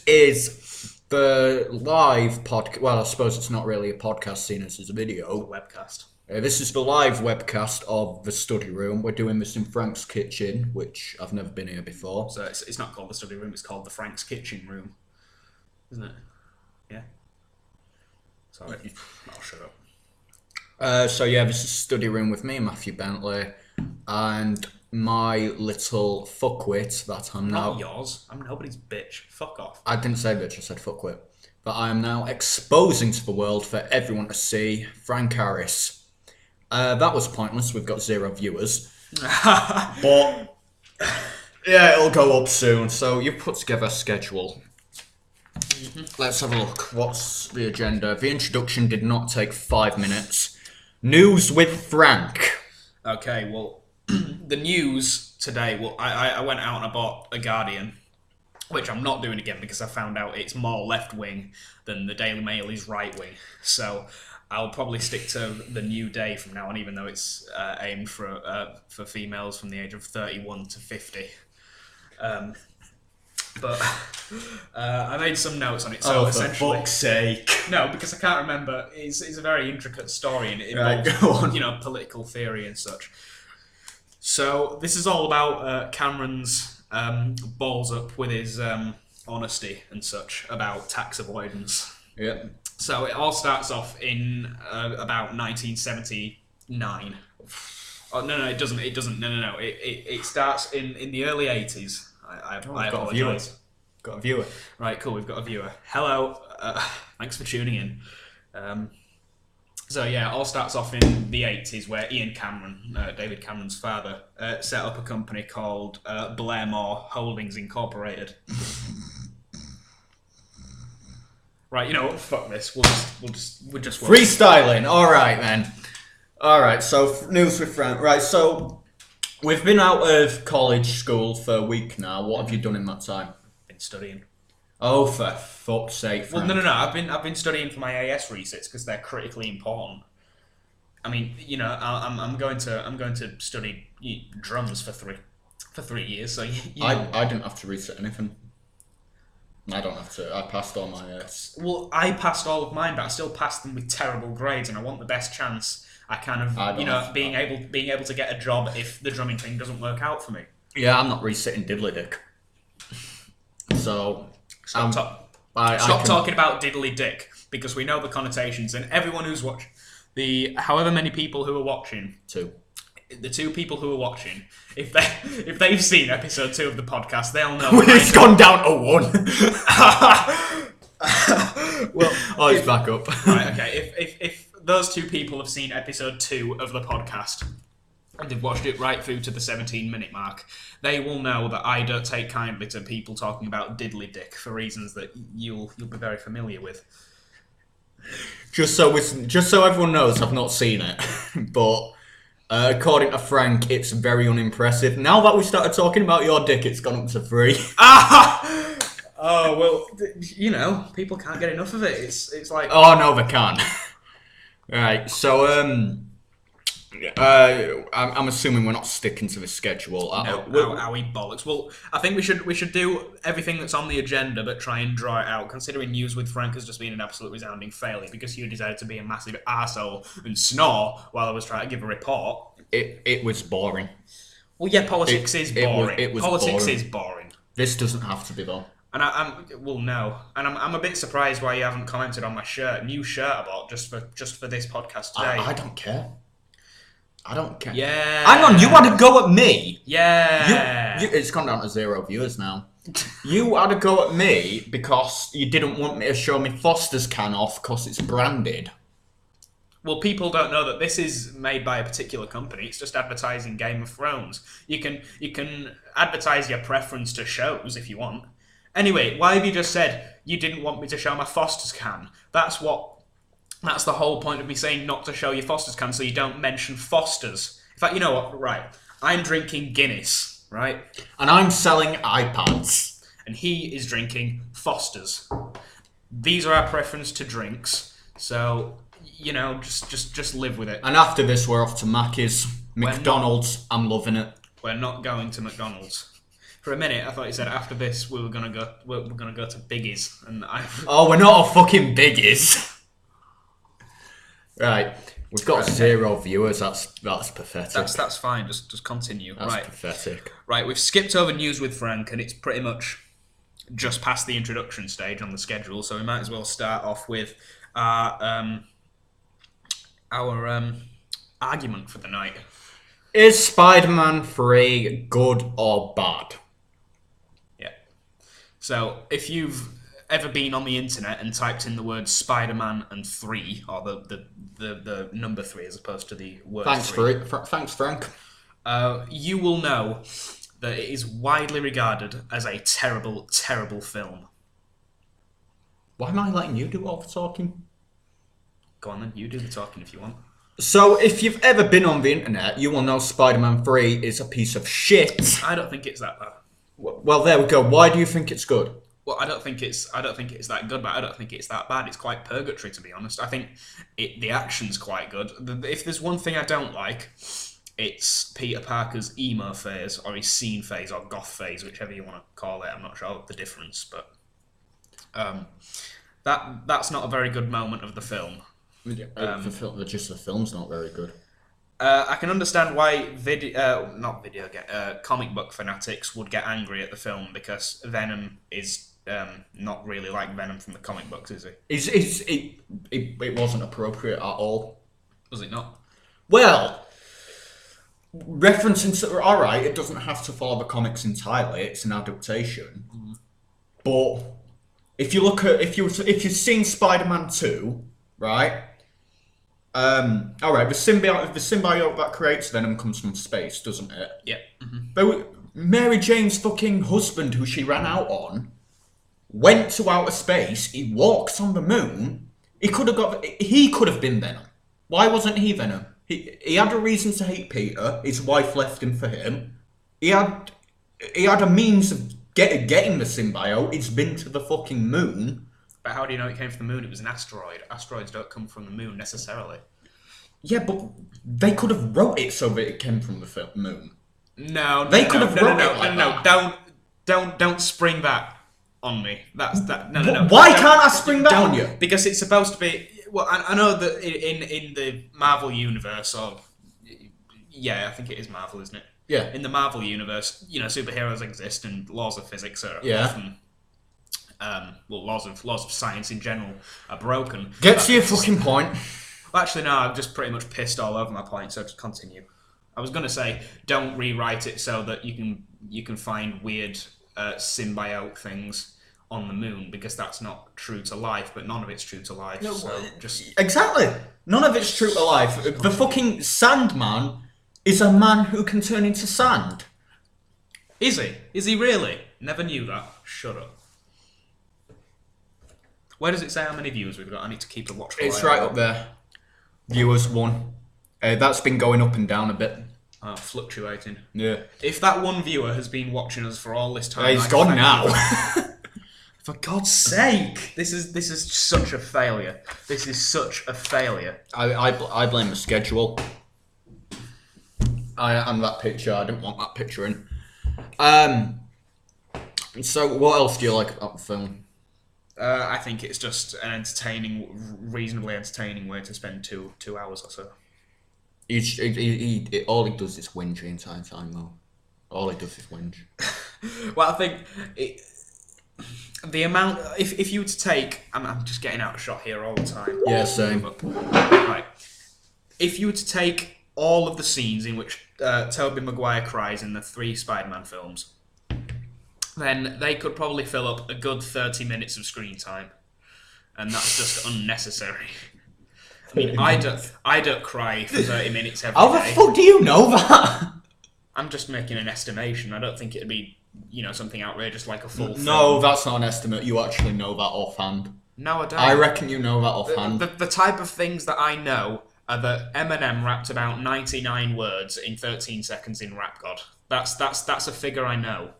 is the live podcast. Well, I suppose it's not really a podcast, seeing as it's a video. Webcast. This is the live webcast of the study room. We're doing this in Frank's kitchen, which I've never been here before. So it's not called the study room, it's called the Frank's kitchen room. Isn't it? Yeah. Sorry. I'll shut up. This is study room with me, Matthew Bentley, and my little fuckwit that I'm now... Not yours. I'm nobody's bitch. Fuck off. I didn't say bitch, I said fuckwit. But I am now exposing to the world for everyone to see, Frank Harris. That was pointless, we've got 0 viewers. But, yeah, it'll go up soon, so you've put together a schedule. Let's have a look. What's the agenda? The introduction did not take 5 minutes. News with Frank. Okay, well, the news today, well, I went out and I bought a Guardian, which I'm not doing again because I found out it's more left-wing than the Daily Mail is right-wing. So I'll probably stick to the New Day from now on, even though it's aimed for females from the age of 31 to 50. But I made some notes on it. So essentially, for fuck's sake. No, because I can't remember. It's a very intricate story and it involves, political theory and such. So this is all about Cameron's balls up with his honesty and such about tax avoidance. Yeah. So it all starts off in about 1979. Oh no, it doesn't. It doesn't. No. It starts in the early 80s. I apologise. Got a viewer. Right, cool. We've got a viewer. Hello. Thanks for tuning in. It all starts off in the 80s where Ian Cameron, David Cameron's father, set up a company called Blairmore Holdings Incorporated. Right, you know what? Fuck this. We'll just Freestyling. All right, then. All right. So news with Frank. Right. So we've been out of college school for a week now. What have you done in that time? Been studying. Oh, for fuck's sake, Frank. Well, no. I've been studying for my AS resits because they're critically important. I mean, I'm going to study drums for 3 years. So I didn't have to reset anything. I don't have to. I passed all my AS. Well, I passed all of mine, but I still passed them with terrible grades, and I want the best chance I can of being able to get a job if the drumming thing doesn't work out for me. Yeah, I'm not resetting diddly dick. So stop talking about diddly dick because we know the connotations, and everyone who's watching, however many people who are watching, the 2 people who are watching, if they've seen episode 2 of the podcast, they'll know it's gone down to 1. Well, he's back up. Right, okay. If those 2 people have seen episode 2 of the podcast and they've watched it right through to the 17-minute mark, they will know that I don't take kindly to people talking about diddly dick for reasons that you'll be very familiar with. Just so everyone knows, I've not seen it, but according to Frank, it's very unimpressive. Now that we started talking about your dick, it's gone up to 3. Oh well, people can't get enough of it. It's like oh no, they can't. Right, so I'm assuming we're not sticking to the schedule. No, are we bollocks? Well, I think we should do everything that's on the agenda, but try and draw it out. Considering News with Frank has just been an absolute resounding failure because you decided to be a massive arsehole and snore while I was trying to give a report. It was boring. Well, yeah, politics is boring. Politics boring. is boring. This doesn't have to be though. And I'm a bit surprised why you haven't commented on my new shirt I bought just for this podcast today. I don't care. I don't care. Yeah. Hang on, you had a go at me. Yeah. It's gone down to 0 viewers now. You had a go at me because you didn't want me to show me Foster's can off because it's branded. Well, people don't know that this is made by a particular company. It's just advertising Game of Thrones. You can advertise your preference to shows if you want. Anyway, why have you just said you didn't want me to show my Foster's can? That's the whole point of me saying not to show your Foster's can, so you don't mention Foster's. In fact, you know what? Right. I'm drinking Guinness, right? And I'm selling iPads. And he is drinking Foster's. These are our preference to drinks, so, just live with it. And after this, we're off to Mackey's. McDonald's. I'm loving it. We're not going to McDonald's. For a minute, I thought you said after this we're gonna go to Biggie's, and I. Oh, we're not a fucking biggies. Right, we've got 0 viewers. That's pathetic. That's fine. Just continue. That's right. pathetic. Right, we've skipped over News with Frank, and it's pretty much just past the introduction stage on the schedule, so we might as well start off with our argument for the night. Is Spider-Man 3 good or bad? Yeah. So, if you've ever been on the internet and typed in the word Spider-Man and 3, or the number 3 as opposed to the word Thanks, 3. Thanks, Frank. You will know that it is widely regarded as a terrible, terrible film. Why am I letting you do all the talking? Go on then, you do the talking if you want. So, if you've ever been on the internet, you will know Spider-Man 3 is a piece of shit. I don't think it's that bad. Well, there we go. Why do you think it's good? Well, I don't think it's that good, but I don't think it's that bad. It's quite purgatory, to be honest. I think the action's quite good. If there's one thing I don't like, it's Peter Parker's emo phase, or his scene phase, or goth phase, whichever you want to call it. I'm not sure the difference, but that's not a very good moment of the film. Just the film's not very good. I can understand why comic book fanatics would get angry at the film, because Venom is not really like Venom from the comic books, is he? It wasn't appropriate at all. Was it not? Well, referencing to, all right, it doesn't have to follow the comics entirely. It's an adaptation. But if you look at if you've seen Spider-Man 2, right? All right, the symbiote that creates Venom comes from space, doesn't it? Yeah. Mm-hmm. But Mary Jane's fucking husband, who she ran out on, went to outer space. He walked on the moon. He could have been Venom. Why wasn't he Venom? He had a reason to hate Peter. His wife left him for him. He had a means of getting the symbiote. He's been to the fucking moon. But how do you know it came from the moon? It was an asteroid. Asteroids don't come from the moon necessarily. Yeah, but they could have wrote it so that it came from the moon. No, they could have wrote it like that. Don't spring that on me. No. Why can't I spring that on you? Because it's supposed to be. Well, I know that in the Marvel universe, I think it is Marvel, isn't it? Yeah. In the Marvel universe, superheroes exist, and laws of physics are often. Laws of science in general are broken. Get to your fucking point. Well, actually, no, I've just pretty much pissed all over my point, so just continue. I was going to say, don't rewrite it so that you can find weird symbiote things on the moon, because that's not true to life, but none of it's true to life. No, so just exactly. None of it's true to life. The fucking Sandman is a man who can turn into sand. Is he? Is he really? Never knew that. Shut up. Where does it say how many viewers we've got? I need to keep a watchful eye. It's right up there. Viewers 1. That's been going up and down a bit. Fluctuating. Yeah. If that one viewer has been watching us for all this time, he's gone now. For God's sake, this is such a failure. This is such a failure. I blame the schedule. And that picture. I didn't want that picture in. So what else do you like about the film? I think it's just an reasonably entertaining way to spend two hours or so. All he does is whinge the entire time, though. All he does is whinge. Well, I think the amount. If you were to take, I'm just getting out of shot here all the time. Yeah, same. Right. If you were to take all of the scenes in which Tobey Maguire cries in the 3 Spider-Man films, then they could probably fill up a good 30 minutes of screen time, and that's just unnecessary. I mean, I don't cry for 30 minutes every day. How the fuck do you know that? I'm just making an estimation. I don't think it'd be, something outrageous like a full film. No, that's not an estimate. You actually know that offhand. No, I don't. I reckon you know that offhand. The type of things that I know are that Eminem rapped about 99 words in 13 seconds in Rap God. That's a figure I know.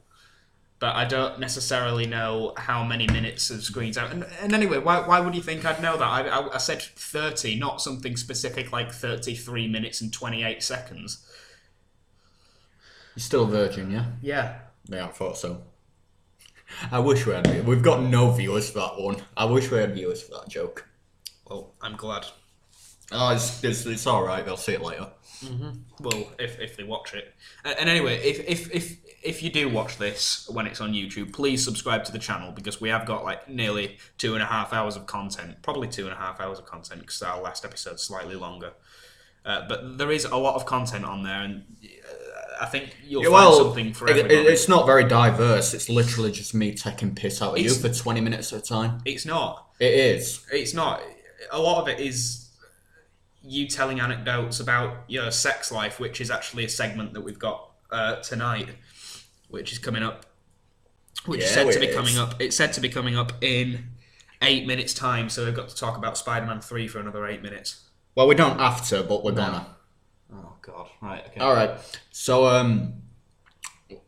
But I don't necessarily know how many minutes of screen time. And anyway, why would you think I'd know that? I said 30, not something specific like 33 minutes and 28 seconds. You're still a virgin, yeah? Yeah. Yeah, I thought so. I wish we had. We've got no viewers for that one. I wish we had viewers for that joke. Well, I'm glad. Oh, it's all right. They'll see it later. Well, if they watch it. And anyway, if you do watch this when it's on YouTube, please subscribe to the channel because we have got like nearly 2.5 hours of content. Probably 2.5 hours of content because our last episode's slightly longer. But there is a lot of content on there, and I think you'll find something for everybody. It's not very diverse. It's literally just me taking piss out of you for 20 minutes at a time. It's not. It is. It's not. A lot of it is you telling anecdotes about your sex life, which is actually a segment that we've got tonight, which is coming up. Which is said to be coming up. It's said to be coming up in 8 minutes' time. So we've got to talk about Spider-Man 3 for another 8 minutes. Well, we don't have to, but we're gonna. Oh God! Right. Okay. All right. So,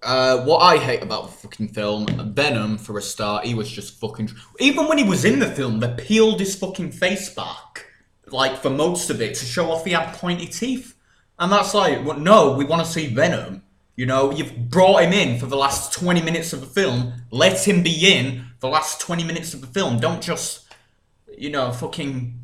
what I hate about the fucking film, Venom, for a start, he was just fucking. Even when he was in the film, they peeled his fucking face back, like for most of it, to show off he had pointy teeth, and that's like, well, no, we want to see Venom. You know, you've brought him in for the last 20 minutes of the film. Let him be in the last 20 minutes of the film. Don't just, fucking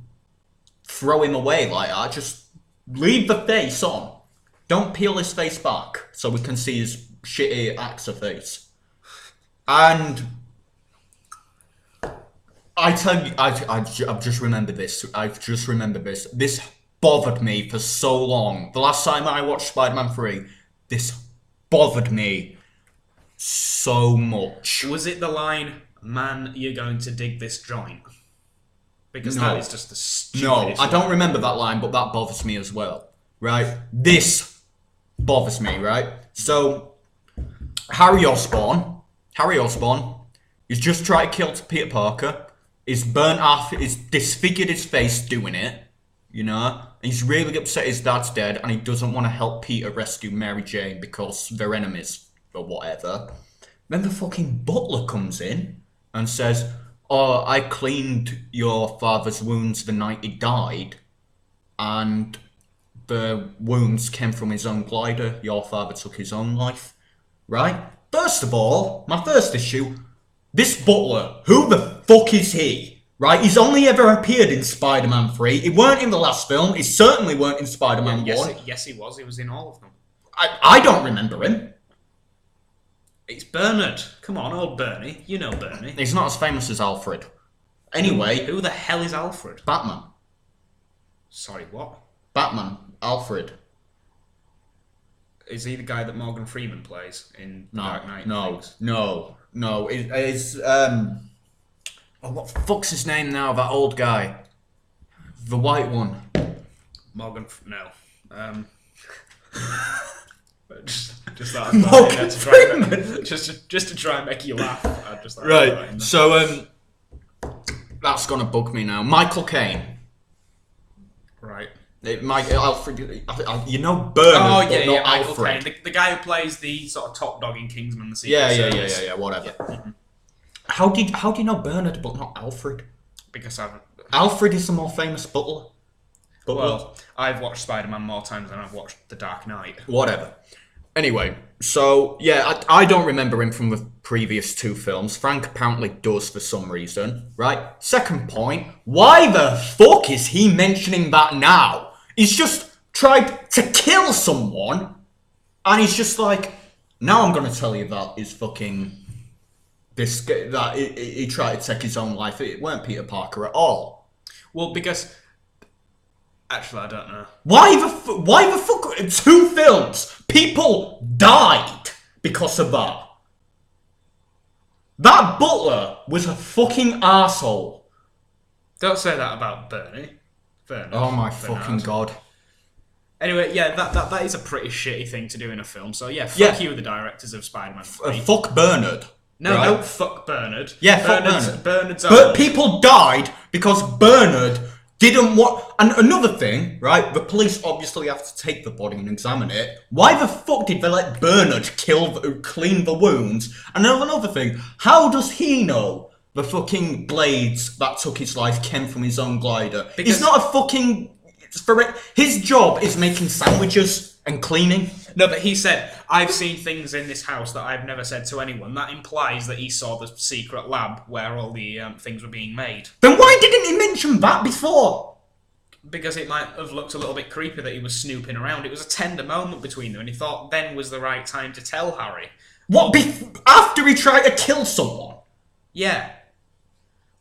throw him away like that. Just leave the face on. Don't peel his face back so we can see his shitty actor face. And I tell you, I've just remembered this. This bothered me for so long. The last time I watched Spider-Man 3, this bothered me so much. Was it the line, "Man, you're going to dig this joint"? Because that is just the stupidest. No, I don't remember that line, but that bothers me as well. Right? This bothers me, right? So, Harry Osborn, he's just tried to kill Peter Parker. He's burnt off, he's disfigured his face doing it, He's really upset his dad's dead, and he doesn't want to help Peter rescue Mary Jane because they're enemies, or whatever. Then the fucking butler comes in and says, "Oh, I cleaned your father's wounds the night he died, and the wounds came from his own glider. Your father took his own life." Right? First of all, my first issue, this butler, who the fuck is he? Right? He's only ever appeared in Spider-Man 3. He weren't in the last film. He certainly weren't in Spider-Man 1. Yes, he was. He was in all of them. I don't remember him. It's Bernard. Come on, old Bernie. You know Bernie. He's not as famous as Alfred. Anyway. Who the hell is Alfred? Batman. Sorry, what? Batman. Alfred. Is he the guy that Morgan Freeman plays in Dark Knight? No. It's what the fuck's his name now? That old guy, the white one. No. Just that. Morgan Freeman. Just to try and make you laugh. Right. So that's gonna bug me now. Michael Caine. Right. Alfred. Bernard. Oh but not Michael Alfred. Caine, the guy who plays the sort of top dog in Kingsman: The Secret Service. Yeah. Whatever. Yeah. How do you know Bernard but not Alfred? Because Alfred is the more famous butler. Well, I've watched Spider-Man more times than I've watched The Dark Knight. Whatever. Anyway, so yeah, I don't remember him from the previous two films. Frank apparently does for some reason, right? Second point, why the fuck is he mentioning that now? He's just tried to kill someone, and he's just like, now I'm gonna tell you that is fucking that he tried to take his own life. It weren't Peter Parker at all. Well, because actually, I don't know. Why the fuck? 2 films, people died because of that. That butler was a fucking arsehole. Don't say that about Bernie. Oh my fucking god. Anyway, yeah, that is a pretty shitty thing to do in a film. So yeah, fuck you, the directors of Spider-Man 3. Fuck Bernard. No, right? don't fuck Bernard. Yeah, fuck Bernard. Bernard's But people died because Bernard didn't want. And another thing, right? The police obviously have to take the body and examine it. Why the fuck did they let Bernard clean the wounds? And another thing, how does he know the fucking blades that took his life came from his own glider? He's not a fucking. His job is making sandwiches and cleaning. No, but he said, I've seen things in this house that I've never said to anyone. That implies that he saw the secret lab where all the things were being made. Then why didn't he mention that before? Because it might have looked a little bit creepy that he was snooping around. It was a tender moment between them, and he thought then was the right time to tell Harry. What, after he tried to kill someone? Yeah.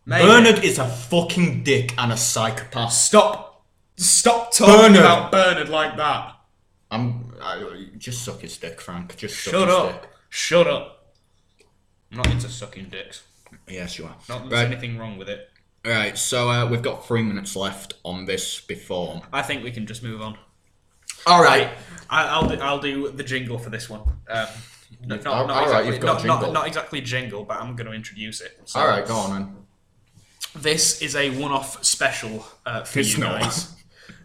Maybe. Bernard is a fucking dick and a psychopath. Stop talking about Bernard like that. Just suck his dick, Frank. Just Shut up. Shut up. I'm not into sucking dicks. Yes, you are. Not that there's anything wrong with it. Right, so we've got 3 minutes left on this before. I think we can just move on. All right. I'll do the jingle for this one. Not exactly jingle, but I'm going to introduce it. So, all right, go on then. This is a one-off special for It's you not. guys.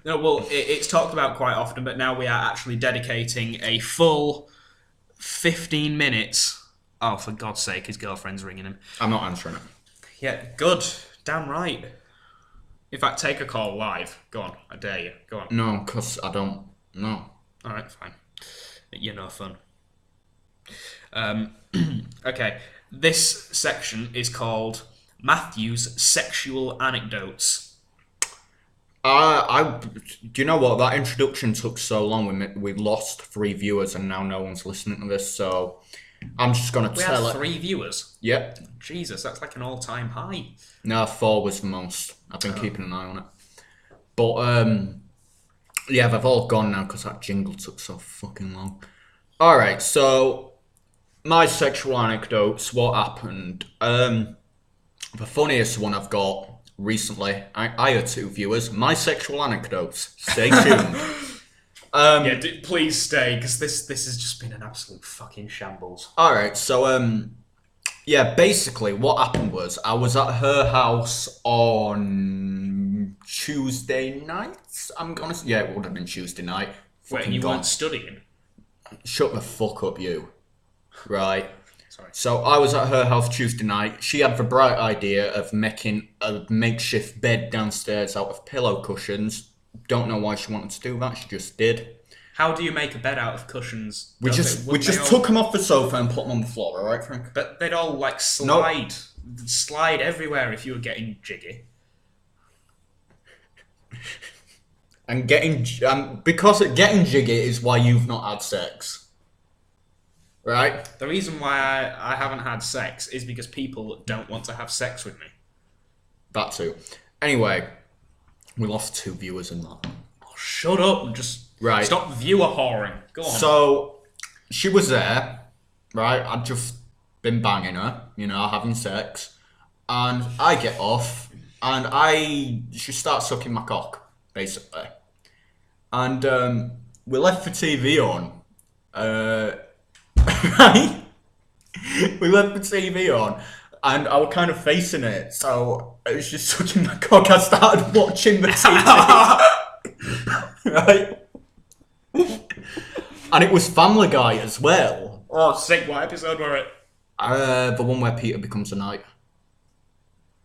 No, well, it's talked about quite often, but now we are actually dedicating a full 15 minutes. Oh, for God's sake, his girlfriend's ringing him. I'm not answering it. Yeah, good. Damn right. In fact, take a call live. Go on, I dare you. Go on. No, because I don't know. Alright, fine. You're no fun. Okay, this section is called Matthew's Sexual Anecdotes. Do you know what? That introduction took so long. We lost 3 viewers, and now no one's listening to this. So I'm just gonna tell We it. had 3 viewers. Yep. Jesus, that's like an all-time high. No, 4 was the most. I've been keeping an eye on it. But yeah, they've all gone now because that jingle took so fucking long. All right, so my sexual anecdotes. What happened? The funniest one I've got recently. I had 2 viewers. My sexual anecdotes. Stay tuned. Please stay, because this has just been an absolute fucking shambles. All right, so yeah, basically what happened was I was at her house on Tuesday night. Yeah, it would have been Tuesday night. Wait, and you weren't studying? Shut the fuck up, you. Right. Sorry. So I was at her house Tuesday night. She had the bright idea of making a makeshift bed downstairs out of pillow cushions. Don't know why she wanted to do that. She just did. How do you make a bed out of cushions? We just took them off the sofa and put them on the floor. All right, Frank? But they'd all like slide everywhere if you were getting jiggy. And getting jiggy is why you've not had sex. Right? The reason why I haven't had sex is because people don't want to have sex with me. That too. Anyway, we lost 2 viewers in that. Oh, shut up and just Right. stop viewer whoring. Go on. So, she was there, right? I'd just been banging her, having sex. And I get off, and she starts sucking my cock, basically. And we left the TV on. Right? We left the TV on, and I was kind of facing it, so it was just sucking my cock. I started watching the TV. Right? And it was Family Guy as well. Oh, sick. What episode were it? The one where Peter becomes a knight.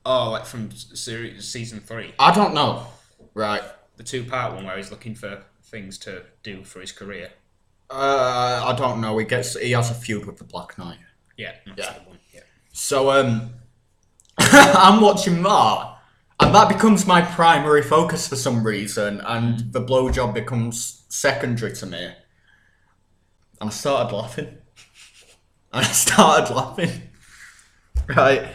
Oh, like from season 3. I don't know. Right. The 2-part one where he's looking for things to do for his career. I don't know. He has a feud with the Black Knight. Yeah, that's the one. Yeah. So I'm watching that, and that becomes my primary focus for some reason, and the blowjob becomes secondary to me. And I started laughing. Right.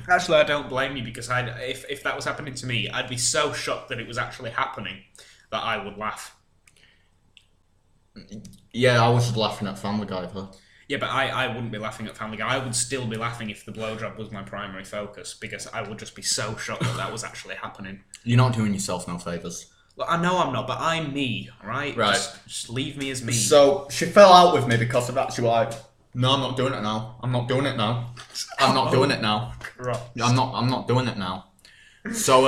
Actually, I don't blame you, because if that was happening to me, I'd be so shocked that it was actually happening that I would laugh. Yeah, I was laughing at Family Guy though. Yeah, but I wouldn't be laughing at Family Guy. I would still be laughing if the blowjob was my primary focus, because I would just be so shocked that was actually happening. You're not doing yourself no favours. Look, I know I'm not, but I'm me, right? Right. Just leave me as me. So she fell out with me because of that. She was like, "No, I'm not doing it now. I'm not doing it now. I'm not doing it now. Right. I'm not doing it now." So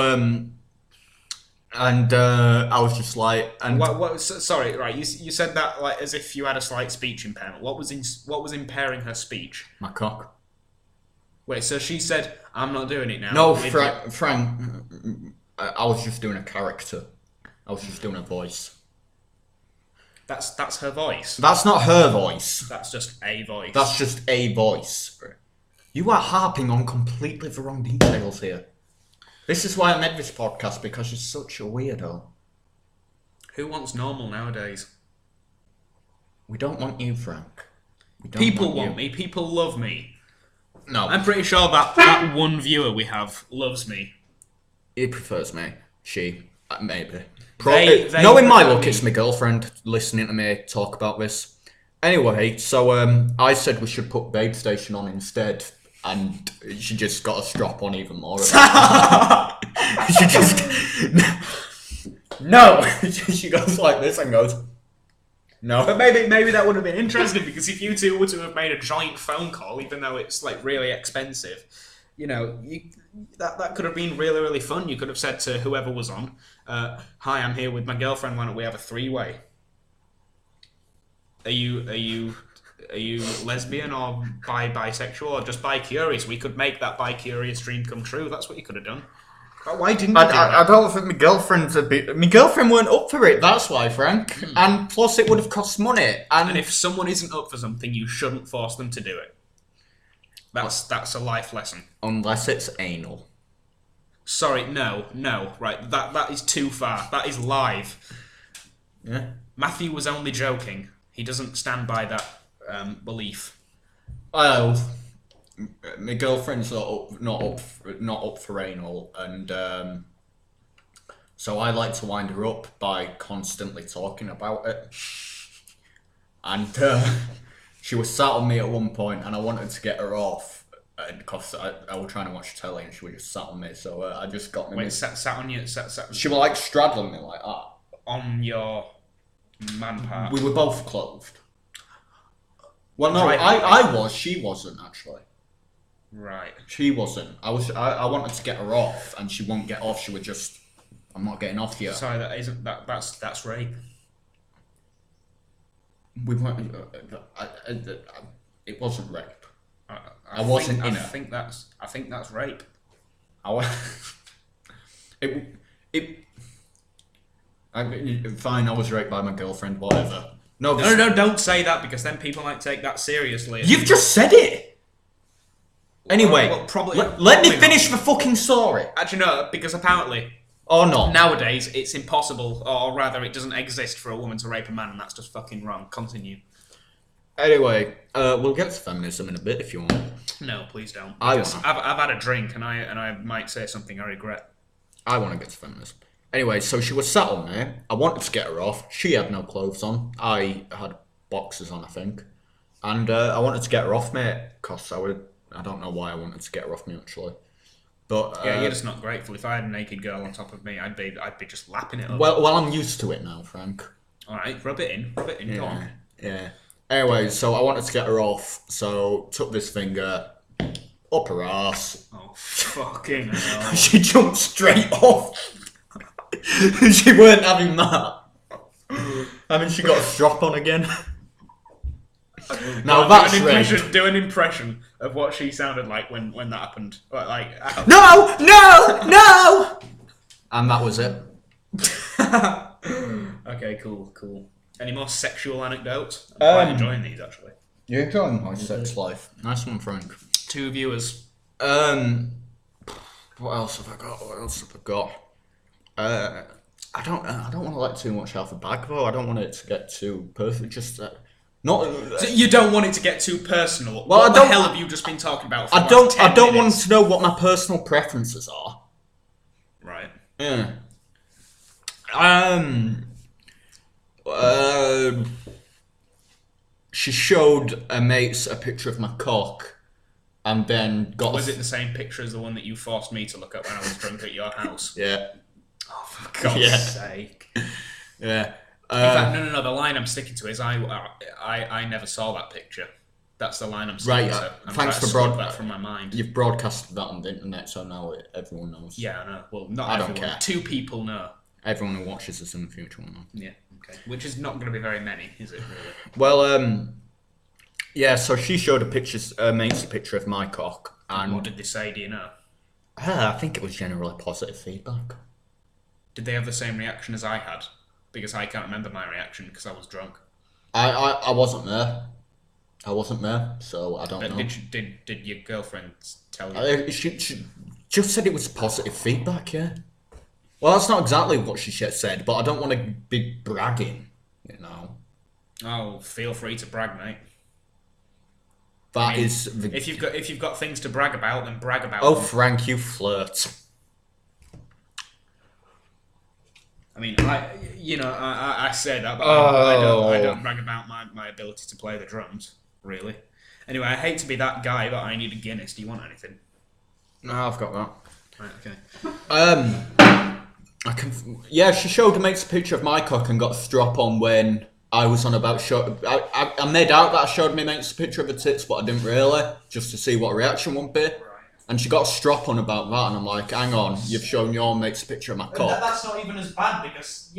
and I was just like, and sorry, right? You said that like as if you had a slight speech impairment. What was impairing her speech? my cock. Wait, so she said, "I'm not doing it now." No, Frank. I was just doing a character. I was just doing a voice. That's her voice. That's not her voice. That's just a voice. That's just a voice. You are harping on completely the wrong details here. This is why I made this podcast, because you're such a weirdo. Who wants normal nowadays? We don't want you, Frank. We don't People you. want me. People love me. No. I'm pretty sure that one viewer we have loves me. He prefers me. She. Maybe. They Knowing my prefer luck, me. it's my girlfriend listening to me talk about this. Anyway, so I said we should put Babe Station on instead, and she just got a strop on even more. She just no. She goes like this and goes no. But maybe that would have been interesting, because if you two were to have made a joint phone call, even though it's like really expensive, that could have been really, really fun. You could have said to whoever was on, "Hi, I'm here with my girlfriend. Why don't we have a three-way?" Are you lesbian or bisexual or just bi-curious? We could make that bi-curious dream come true. That's what you could have done. Why didn't you do that? I don't think my girlfriend's a bit. My girlfriend weren't up for it. That's why, Frank. And plus, it would have cost money. And if someone isn't up for something, you shouldn't force them to do it. That's a life lesson. Unless it's anal. Sorry, no, right. That is too far. That is live. Yeah. Matthew was only joking. He doesn't stand by that belief. Well, my girlfriend's not up for anal, and so I like to wind her up by constantly talking about it. And she was sat on me at one point, and I wanted to get her off, because I was trying to watch telly, and she was just sat on me. So I just got me. Wait, sat on you? Sat She was like straddling me like that. on your man part. We were both clothed. Well, no, Right. I was. She wasn't actually. Right. She wasn't. I wanted to get her off, and she won't get off. She would just. I'm not getting off yet. Sorry, that's rape. We weren't. It wasn't rape. I wasn't in I it. think that's rape. I was. Fine. I was raped by my girlfriend. Whatever. No. No, don't say that, because then people might take that seriously. You've just said it. Anyway, Well, probably. let me finish the fucking story. Actually, no, because apparently Or not. nowadays it's impossible, or rather, it doesn't exist for a woman to rape a man, and that's just fucking wrong. Continue. Anyway, we'll get to feminism in a bit if you want. No, please don't. I Because wanna. I've had a drink, and I might say something I regret. I want to get to feminism. Anyway, so she was sat on there. I wanted to get her off. She had no clothes on. I had boxers on, I think. And I wanted to get her off, mate, because I don't know why I wanted to get her off me, actually. But Yeah, you're just not grateful. If I had a naked girl on top of me, I'd be just lapping it up. well, I'm used to it now, Frank. All right, rub it in, go on. Yeah. Anyway, so I wanted to get her off, so took this finger up her ass. Oh, fucking hell. She jumped straight off. She weren't having that. I mean, she got a strap on again. Now that's rape. Do an impression of what she sounded like when that happened. No! And that was it. Okay, cool. Any more sexual anecdotes? I'm quite enjoying these, actually. You're enjoying my sex life. Nice one, Frank. 2 viewers. What else have I got? I don't want to let too much out of the bag though. I don't want it to get too perfect. Just not. So you don't want it to get too personal. Well, what I don't- the hell have you just been talking about? For I the don't. last 10 I don't want minutes? to know what my personal preferences are. Right. Yeah. She showed her mates a picture of my cock, and then got. Was it the same picture as the one that you forced me to look at when I was drunk at your house? Yeah. Oh, for God's Yeah. sake. Yeah. In fact, no. The line I'm sticking to is I never saw that picture. That's the line I'm sticking Right, to. I'm thanks trying for to scrub that from my mind. You've broadcasted that on the internet, so now everyone knows. Yeah, I know. Well, not I don't everyone. care. 2 people know. Everyone who watches this in the future will know. Yeah. Okay. Which is not going to be very many, is it? Really? Well, yeah. So she showed mates a picture of my cock, and What did they say? Do you know? I think it was generally positive feedback. Did they have the same reaction as I had? because I can't remember my reaction because I was drunk. I wasn't there. I wasn't there, so I don't But know. did your girlfriend tell you? She just said it was positive feedback, yeah. Well, that's not exactly what she said, but I don't want to be bragging, you know. Oh, feel free to brag, mate. That I mean, is. If you've got things to brag about, then brag about Oh, them. Frank, you flirt. I mean, I say that, but I don't brag about my ability to play the drums, really. Anyway, I hate to be that guy, but I need a Guinness. Do you want anything? No, I've got that. Right, okay. I can. Yeah, she showed a mate's picture of my cock and got a strop on when I was on about show. I made out that I showed my mate's picture of her tits, but I didn't really, just to see what her reaction would be. And she got a strop on about that, and I'm like, hang on, you've shown your mate's picture of my cock. That's not even as bad because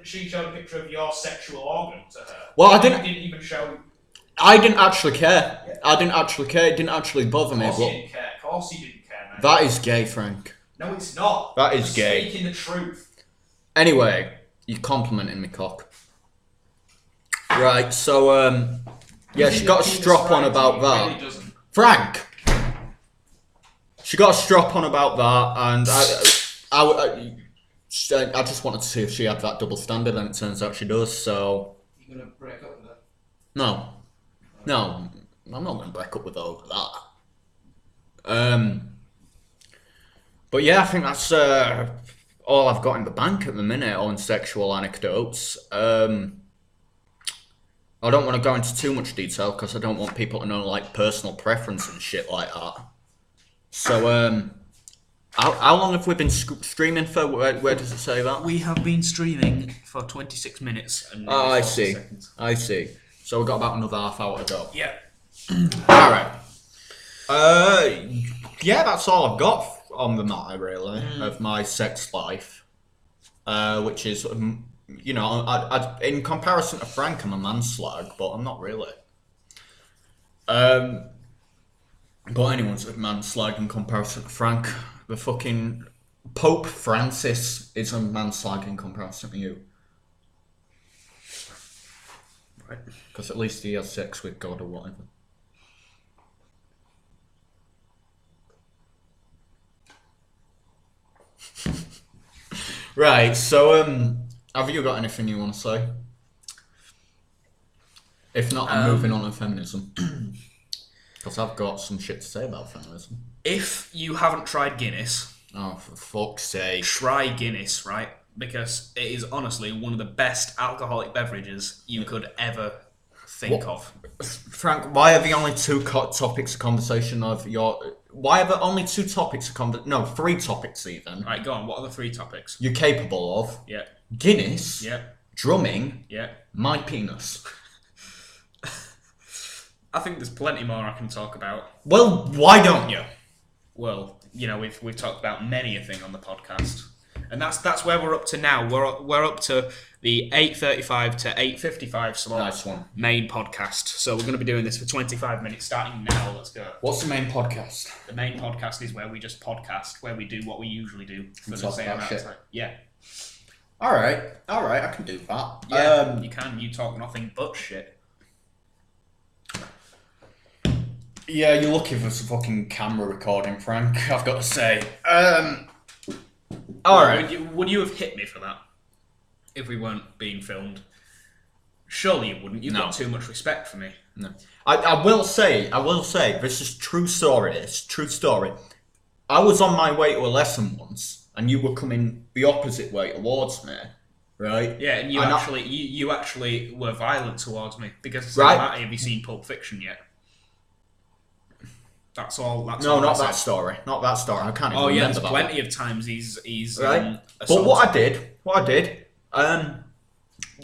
she showed a picture of your sexual organ to her. Well, I didn't even show. I didn't actually care. I didn't actually care. It didn't actually bother me. Of course But you didn't care. Of course you didn't care, man. that is gay, Frank. No, it's not. That is You're gay. Speaking the truth. Anyway, you're complimenting me, cock. Right, so, yeah, she got a strop on about that. Really doesn't. Frank! She got a strop on about that, and I just wanted to see if she had that double standard, and it turns out she does, so... You gonna break up with her? No. No, I'm not going to break up with her over that. But yeah, I think that's all I've got in the bank at the minute on sexual anecdotes. I don't want to go into too much detail because I don't want people to know like personal preference and shit like that. So, how long have we been streaming for? Where does it say that? We have been streaming for 26 minutes and Oh, I 40 see. seconds. I see. So we've got about another half hour to go. Yeah. Alright. Yeah, that's all I've got on the matter, really, of my sex life. Which is, in comparison to Frank, I'm a manslag, but I'm not really. But anyone's a manslag in comparison to Frank. The fucking Pope Francis is a manslag in comparison to you. Right. Because at least he has sex with God or whatever. Right, so, have you got anything you want to say? If not, I'm moving on to feminism. Because I've got some shit to say about feminism. If you haven't tried Guinness, Oh, for fuck's sake. try Guinness, right? Because it is honestly one of the best alcoholic beverages you could ever think of. Frank, why are the only two topics of conversation of your... Why are there only two topics of conversation? No, three topics even. Right, go on. What are the three topics? You're capable of Yeah, Guinness, yeah, drumming, yeah. my penis. I think there's plenty more I can talk about. Well, why don't you? Well, we've talked about many a thing on the podcast, and that's where we're up to now. We're up to the 8:35 to 8:55 slot. Nice one. Main podcast. So we're going to be doing this for 25 minutes starting now. Let's go. What's the main podcast? The main podcast is where we just podcast, where we do what we usually do for the talk same about amount shit. of time. Yeah, Alright, I can do that. yeah. You can. You talk nothing but shit. Yeah, you're lucky for some fucking camera recording, Frank, I've got to say. Alright. Would you have hit me for that if we weren't being filmed? Surely you wouldn't. You've No. got too much respect for me. No. I will say, this is true story, it's true story. I was on my way to a lesson once, and you were coming the opposite way towards me, right? Yeah, and you I'm not- actually were violent towards me because it's Right. like, have you seen Pulp Fiction yet? That's all. That's No, all not I that said. story. Not that story. I can't even Oh yeah, remember there's that. plenty of times he's Right. But assaulted. what I did,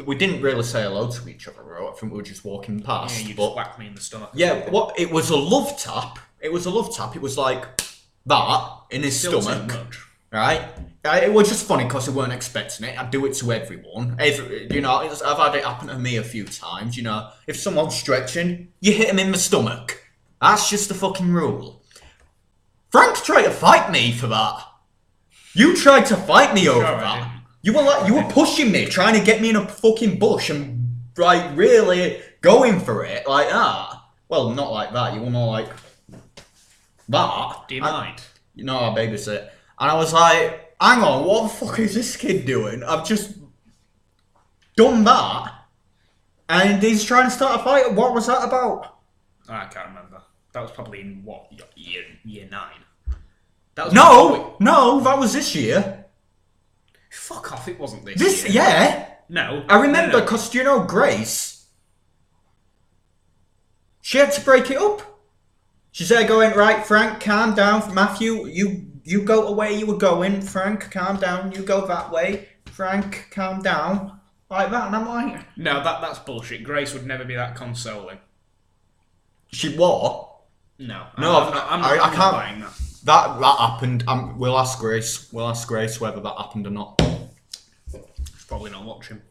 we didn't really say hello to each other, right? I think we were just walking past. Yeah, you but just whacked me in the stomach. yeah, it was a love tap. It was like that in his Still stomach, too much. right? It was just funny because they weren't expecting it. I do it to everyone. I've had it happen to me a few times. If someone's stretching, you hit him in the stomach. That's just the fucking rule. Frank tried to fight me for that. You tried to fight me over Sure I that. didn't. You were pushing me, trying to get me in a fucking bush and like really going for it like that. Well, not like that. You were more like that. Do you mind? You know, I babysit, and I was like, "Hang on, what the fuck is this kid doing? I've just done that, and he's trying to start a fight. What was that about?" I can't remember. That was probably in what year 9. That was No, that was this year. Fuck off! It wasn't this year. Yeah. No. I remember No. because do you know Grace? She had to break it up. She said, "Going right, Frank, calm down. Matthew, you go away. You were going. Frank, calm down. You go that way. Frank, calm down." Like that, and I'm like, No, that's bullshit. Grace would never be that consoling. she what? No, No, I'm I not can't. buying that. That happened. We'll ask Grace. We'll ask Grace whether that happened or not. She's probably not watching.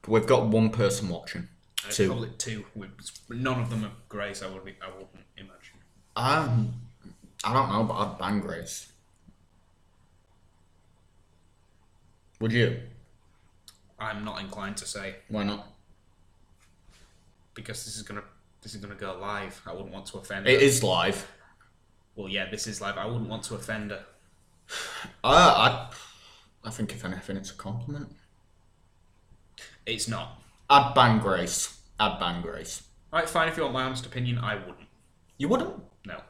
We've got one person watching. Two. Probably 2. None of them are Grace. I wouldn't imagine. I don't know, but I'd bang Grace. Would you? I'm not inclined to say Why not? because this is gonna go live. I wouldn't want to offend her. It is live. Well, yeah, this is live. I wouldn't want to offend her. I think if anything, it's a compliment. It's not. I'd bang Grace. Alright, fine. If you want my honest opinion, I wouldn't. You wouldn't? No. Why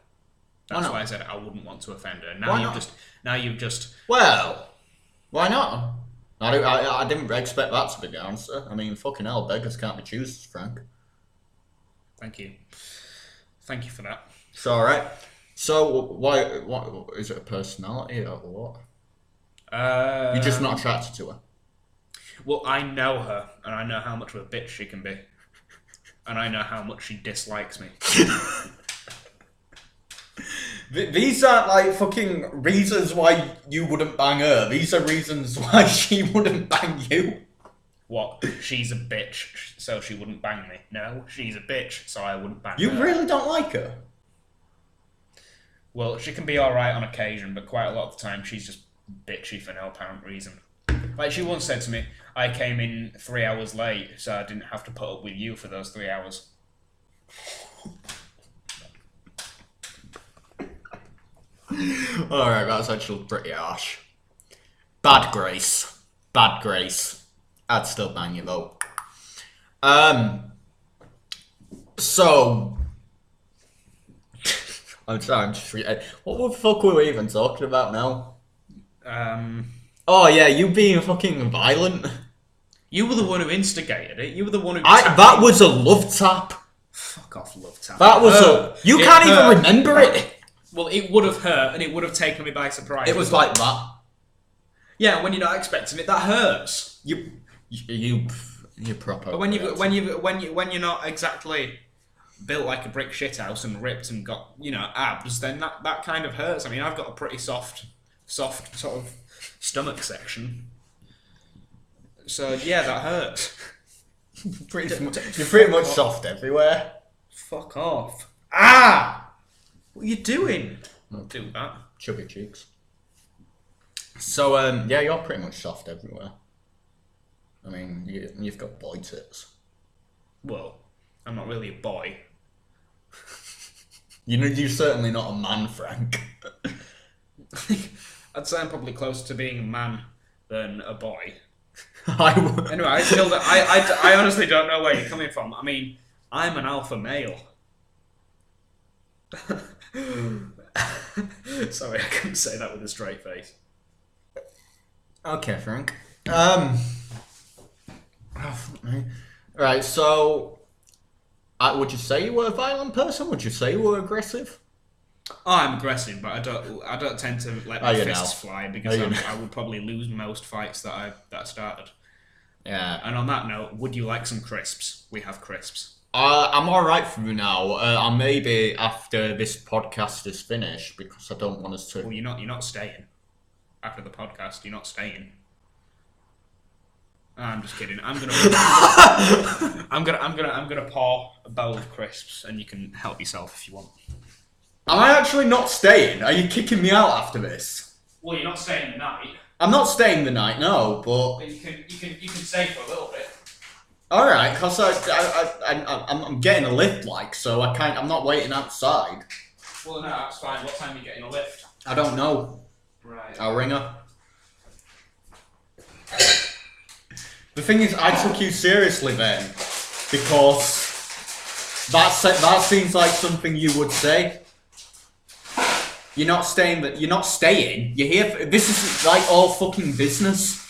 That's not? why I said I wouldn't want to offend her. Why not? Now you've just. Well, why not? I didn't expect that to be the answer. I mean, fucking hell, beggars can't be choosers, Frank. Thank you. Thank you for that. It's alright. So, why is it a personality or what? You're just not attracted to her? Well, I know her, and I know how much of a bitch she can be. And I know how much she dislikes me. These aren't like fucking reasons why you wouldn't bang her. These are reasons why she wouldn't bang you. What? She's a bitch, so she wouldn't bang me. No, she's a bitch, so I wouldn't bang You her. really don't like her? Well, she can be alright on occasion, but quite a lot of the time she's just bitchy for no apparent reason. Like, she once said to me, I came in 3 hours late, so I didn't have to put up with you for those 3 hours. Alright, that's actually pretty harsh. Bad Grace. I'd still bang you though. So I'm sorry, what the fuck were we even talking about now? Oh yeah, you being fucking violent. You were the one who instigated it. You were the one who... That was a love tap. Fuck off, love tap. That was You It can't hurt. even remember it. Well, it would have hurt, and it would have taken me by surprise. It was like that. Yeah, when you're not expecting it, that hurts. You proper. But when you're not exactly built like a brick shithouse and ripped and got abs, then that kind of hurts. I mean, I've got a pretty soft sort of stomach section, so yeah, that hurts. You're pretty much soft everywhere. Fuck off! Ah! What are you doing? Don't do that. Chubby cheeks. So yeah, you're pretty much soft everywhere. I mean, you've got boy tits. Well, I'm not really a boy. You're certainly not a man, Frank. I'd say I'm probably closer to being a man than a boy. I would. Anyway, I honestly don't know where you're coming from. I mean, I'm an alpha male. Sorry, I couldn't say that with a straight face. Okay, Frank. Right, so would you say you were a violent person? Would you say you were aggressive? Oh, I'm aggressive, but I don't tend to let my fists fly because I would probably lose most fights that I started. Yeah. And on that note, would you like some crisps? We have crisps. I'm alright for now. I maybe after this podcast is finished because I don't want us to. Well, you're not staying after the podcast. You're not staying. I'm just kidding. I'm gonna pour a bowl of crisps, and you can help yourself if you want. Am I actually not staying? Are you kicking me out after this? Well, you're not staying the night, I'm not staying the night, no, but but you can stay for a little bit. all right, because I'm getting a lift, like, so I'm not waiting outside. Well, no, that's fine. What time are you getting a lift? I don't know. Right. I'll ring her. The thing is, I took you seriously then, because that seems like something you would say. You're not staying. You're not staying. You're here. This is like all fucking business.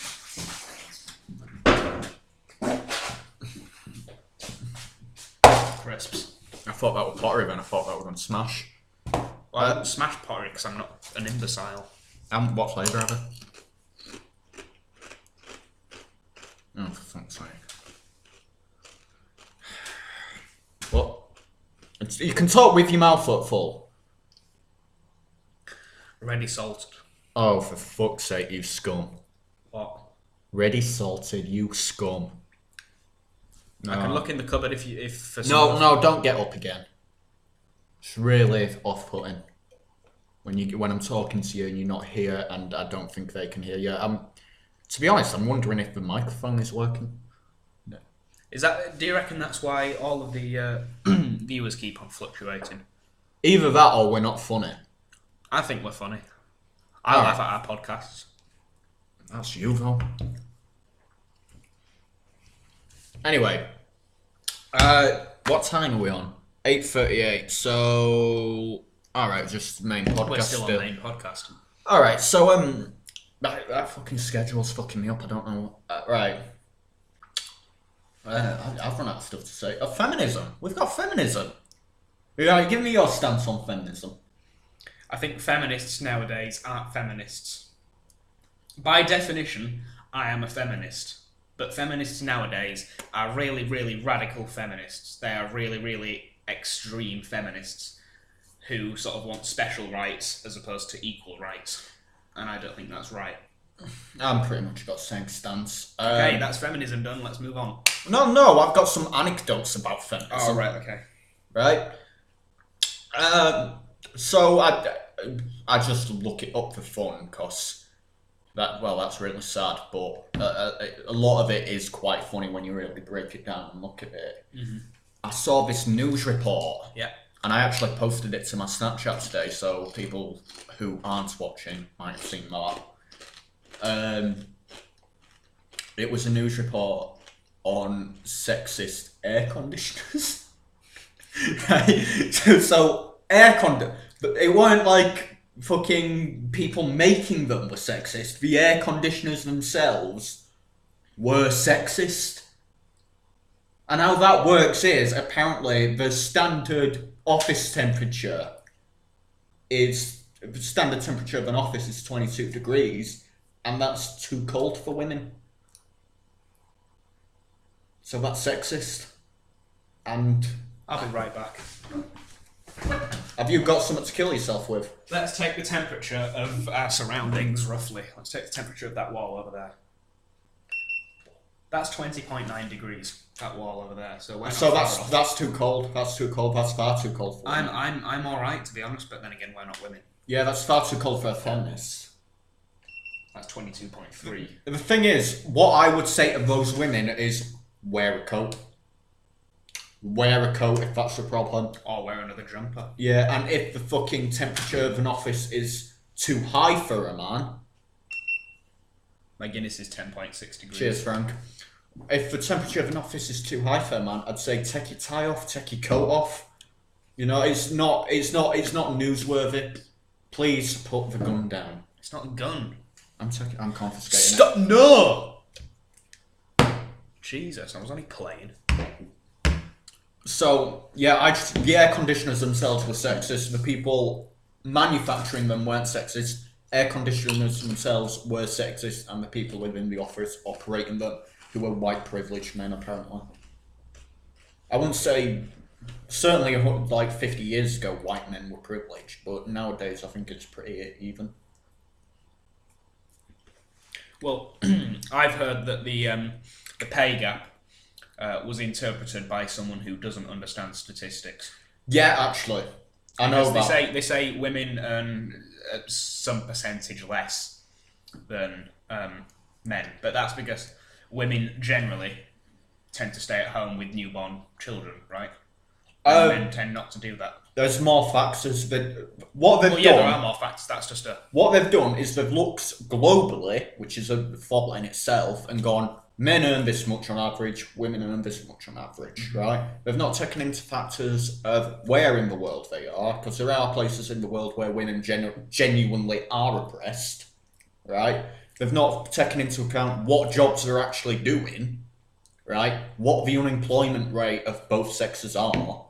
Crisps. I thought that was pottery, then I thought that was going to smash. Well, I don't smash pottery because I'm not an imbecile. What flavour have it? Oh, for fuck's sake. What? You can talk with your mouth full. Ready salted. Oh, for fuck's sake, you scum. What? Ready salted, you scum. No. I can look in the cupboard if for No, don't get up again. It's really off-putting when I'm talking to you and you're not here, and I don't think they can hear you. To be honest, I'm wondering if the microphone is working. No. Do you reckon that's why all of the viewers keep on fluctuating? Either that or we're not funny. I think we're funny. I laugh at our podcasts. That's you, though. Anyway, what time are we on? 8:38. So, all right, just main podcast. We're still on main podcast. All right, so that fucking schedule's fucking me up. I don't know. Right. I've run out of stuff to say. Feminism. We've got feminism. Yeah, give me your stance on feminism. I think feminists nowadays aren't feminists. By definition, I am a feminist. But feminists nowadays are really, really radical feminists. They are really, really extreme feminists who sort of want special rights as opposed to equal rights. And I don't think that's right. I'm pretty much got the same stance. Okay, that's feminism done. Let's move on. No, I've got some anecdotes about feminism. Oh, right, okay. Right? So I just look it up for fun, because that's really sad, but a lot of it is quite funny when you really break it down and look at it. Mm-hmm. I saw this news report. Yeah. And I actually posted it to my Snapchat today, so people who aren't watching might have seen that. It was a news report on sexist air conditioners. Right? So air it weren't like fucking people making them were sexist. The air conditioners themselves were sexist. And how that works is, apparently, the standard office temperature is... The standard temperature of an office is 22 degrees, and that's too cold for women. So that's sexist. And... I'll be right back. Have you got something to kill yourself with? Let's take the temperature of our surroundings, roughly. Let's take the temperature of that wall over there. That's 20.9 degrees, that wall over there. So that's too cold. That's too cold. That's far too cold for women. I'm alright, to be honest, but then again, we're not women. Yeah, that's far too cold for a feminist. That's 22.3. The thing is, what I would say to those women is wear a coat. Wear a coat if that's the problem. Or wear another jumper. Yeah, and if the fucking temperature of an office is too high for a man... My Guinness is 10.6 degrees. Cheers, Frank. If the temperature of an office is too high for a man, I'd say take your tie off, take your coat off. You know, it's not newsworthy. Please put the gun down. It's not a gun. I'm confiscating Stop! No! Jesus, I was only playing. So, yeah, the air conditioners themselves were sexist. The people manufacturing them weren't sexist. Air conditioners themselves were sexist, and the people within the office operating them, who were white privileged men, apparently. I wouldn't say, certainly like 50 years ago, white men were privileged, but nowadays I think it's pretty even. Well, I've heard that the pay gap was interpreted by someone who doesn't understand statistics. Yeah, actually. I know that. They say women earn some percentage less than men, but that's because women generally tend to stay at home with newborn children, right? And men tend not to do that. There's more factors that what they've done. There are more factors. That's just What they've done is they've looked globally, which is a fault in itself, and gone, men earn this much on average, women earn this much on average, right? They've not taken into factors of where in the world they are, because there are places in the world where women genuinely are oppressed, right? They've not taken into account what jobs they're actually doing, right? What the unemployment rate of both sexes are.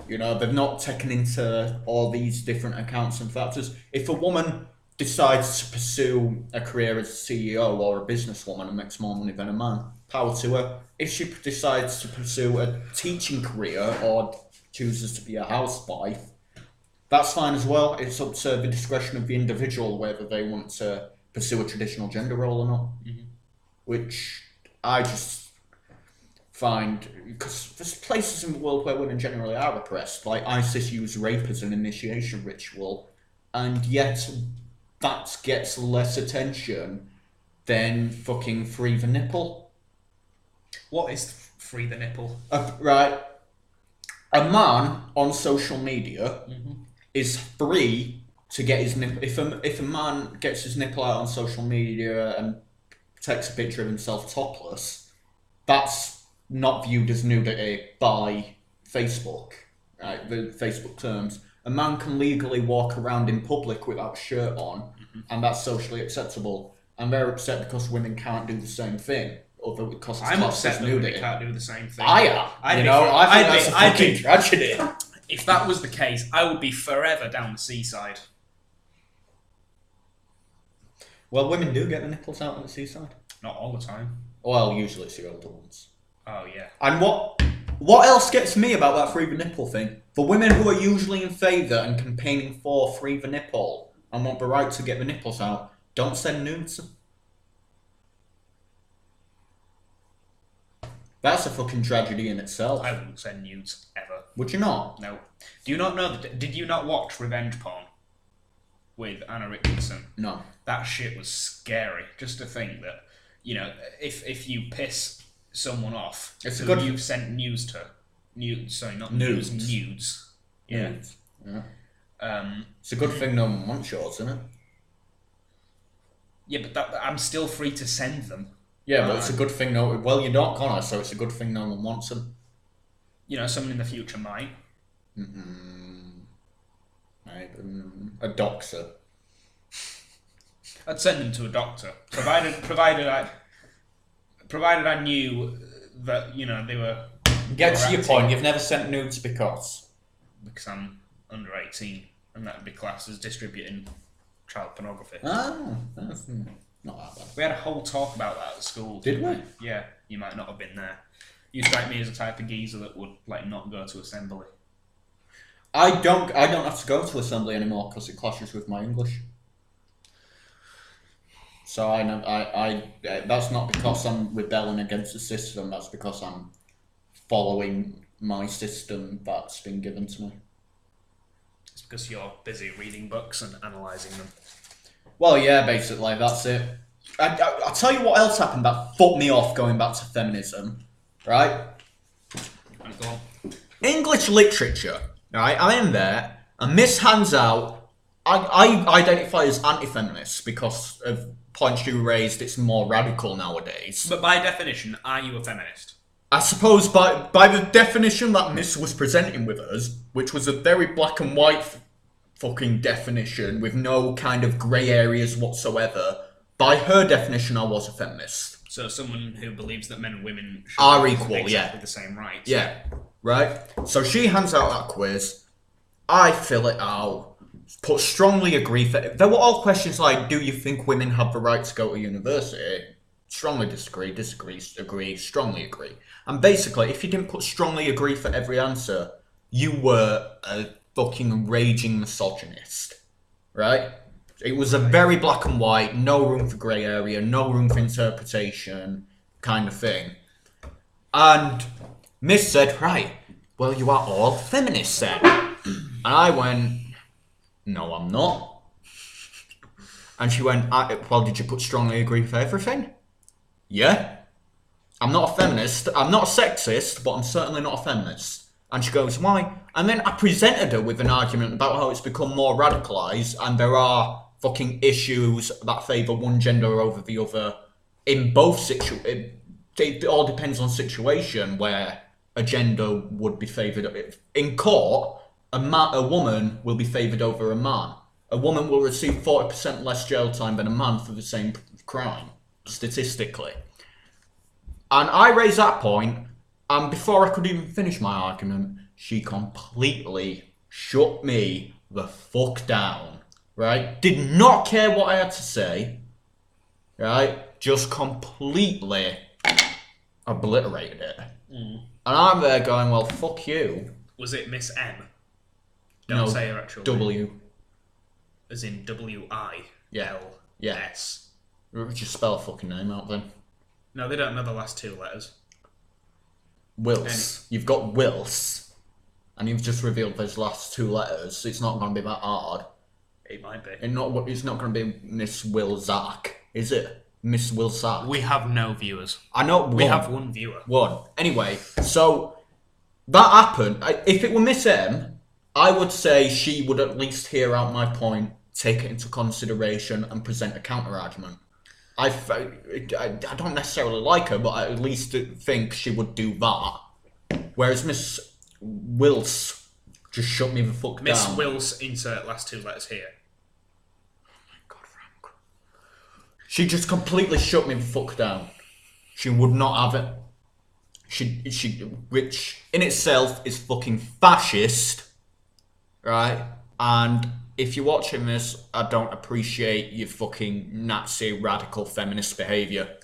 You know, they've not taken into all these different accounts and factors. If a woman decides to pursue a career as a CEO or a businesswoman and makes more money than a man, power to her. If she decides to pursue a teaching career or chooses to be a housewife, that's fine as well. It's up to the discretion of the individual whether they want to pursue a traditional gender role or not. Which I just find, because there's places in the world where women generally are oppressed, like ISIS use rape as an initiation ritual, and yet that gets less attention than fucking free the nipple. What is free the nipple? Right. A man on social media is free to get his nipple. If a man gets his nipple out on social media and takes a picture of himself topless, that's not viewed as nudity by Facebook, right? The Facebook terms. A man can legally walk around in public without a shirt on, and that's socially acceptable. And they're upset because women can't do the same thing. Because I'm upset that women can't do the same thing. I am. I think that's a fucking tragedy. If that was the case, I would be forever down the seaside. Well, women do get their nipples out on the seaside. Not all the time. Well, usually it's the older ones. Oh, yeah. And what else gets me about that free the nipple thing? For women who are usually in favour and campaigning for free the nipple and want the right to get the nipples out, don't send nudes. That's a fucking tragedy in itself. I wouldn't send nudes ever. Would you not? No. Do you not know that? Did you not watch Revenge Porn with Anna Richardson? No. That shit was scary. Just to think that, you know, if you piss someone off, it's who you've sent nudes to, nudes. Yeah. Nudes. Yeah. It's a good thing no one wants yours, isn't it? Yeah, but I'm still free to send them. Yeah, but it's a good thing no. Well, you're not gonna, so it's a good thing no one wants them. You know, someone in the future might. A doctor. I'd send them to a doctor, provided I knew that, you know, they were. Get to your point. You've never sent nudes because I'm under 18, and that would be classed as distributing child pornography. Oh, that's not that bad. We had a whole talk about that at school. Did we? Yeah, you might not have been there. You strike me as a type of geezer that would not go to assembly. I don't have to go to assembly anymore because it clashes with my English. So I that's not because I'm rebelling against the system. That's because I'm following my system that's been given to me. It's because you're busy reading books and analysing them. Well, yeah, basically, that's it. I'll tell you what else happened that fucked me off going back to feminism, right? Go on. English literature, right? I am there, and Miss hands out. I identify as anti-feminist because of points you raised. It's more radical nowadays. But by definition, are you a feminist? I suppose by the definition that Miss was presenting with us, which was a very black and white fucking definition with no kind of grey areas whatsoever, by her definition, I was a feminist. So someone who believes that men and women are equal, exactly the same rights. Yeah, right? So she hands out that quiz. I fill it out. Put strongly agree. There were all questions like, do you think women have the right to go to university? Strongly disagree, agree, strongly agree. And basically, if you didn't put strongly agree for every answer, you were a fucking raging misogynist, right? It was a very black and white, no room for grey area, no room for interpretation kind of thing. And Miss said, right, well, you are all feminists then. And I went, no, I'm not. And she went, well, did you put strongly agree for everything? Yeah. I'm not a feminist, I'm not a sexist, but I'm certainly not a feminist. And she goes, why? And then I presented her with an argument about how it's become more radicalised and there are fucking issues that favour one gender over the other in both situations. It all depends on situation where a gender would be favoured. In court, a woman will be favoured over a man. A woman will receive 40% less jail time than a man for the same crime, statistically. And I raised that point, and before I could even finish my argument, she completely shut me the fuck down, right? Did not care what I had to say, right? Just completely obliterated it. And I'm there going, well, fuck you. Was it Miss M? Don't say her actual W. name. As in W-I-L-S. Yeah. Just spell a fucking name out then. No, they don't know the last two letters. Wills. You've got Wills, and you've just revealed those last two letters. It's not going to be that hard. It might be. It's not going to be Miss Wilzak, is it? Miss Wilzak. We have no viewers. I know. We have one viewer. One. Anyway, so that happened. If it were Miss M, I would say she would at least hear out my point, take it into consideration, and present a counter argument. I don't necessarily like her, but I at least think she would do that. Whereas Miss Wills just shut me the fuck down. Miss Wills, insert last two letters here. Oh my God, Frank. She just completely shut me the fuck down. She would not have it. Which in itself is fucking fascist, right? And if you're watching this, I don't appreciate your fucking Nazi radical feminist behaviour.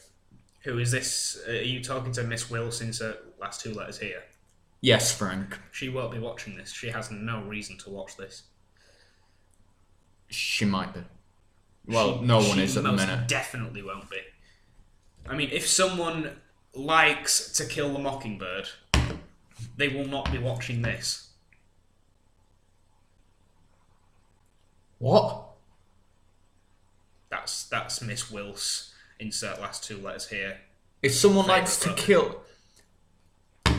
Who is this? Are you talking to Miss Wills, insert last two letters here? Yes, Frank. She won't be watching this. She has no reason to watch this. She might be. Well, no one is at the minute. Definitely won't be. I mean, if someone likes To Kill the Mockingbird, they will not be watching this. What? That's Miss Wills. Insert last two letters here. If someone likes to kill,